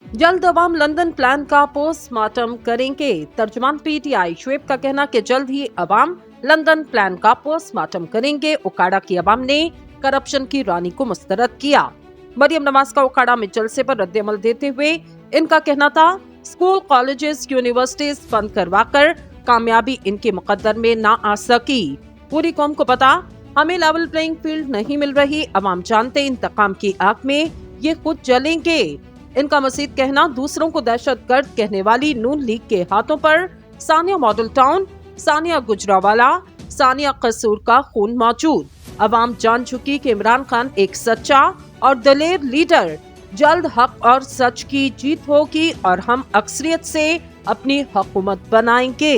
जल्द अवाम London plan का postmortem करेंगे। तर्जुमान पीटीआई शुएब का कहना कि जल्द ही अवाम लंदन प्लान का पोस्टमार्टम करेंगे। उकाड़ा की अवाम ने करप्शन की रानी को मुस्तरद किया। मरियम नवाज का उकाड़ा में जलसे पर रद्देअमल देते हुए इनका कहना था, स्कूल, कॉलेजेस, यूनिवर्सिटीज बंद करवाकर कामयाबी इनके मुकद्दर में ना आ सकी। पूरी कौम को पता, हमें लेवल प्लेइंग फील्ड नहीं मिल रही। अवाम जानते इंतकाम की आग में ये खुद जलेंगे। इनका मजीद कहना, दूसरों को दहशतगर्द कहने वाली नून लीग के हाथों पर सानिया मॉडल टाउन, सानिया गुजरावाला, सानिया कसूर का खून मौजूद। अवाम जान चुकी कि इमरान खान एक सच्चा और दलेर लीडर। जल्द हक और सच की जीत होगी और हम अक्सरियत से अपनी हुकूमत बनाएंगे।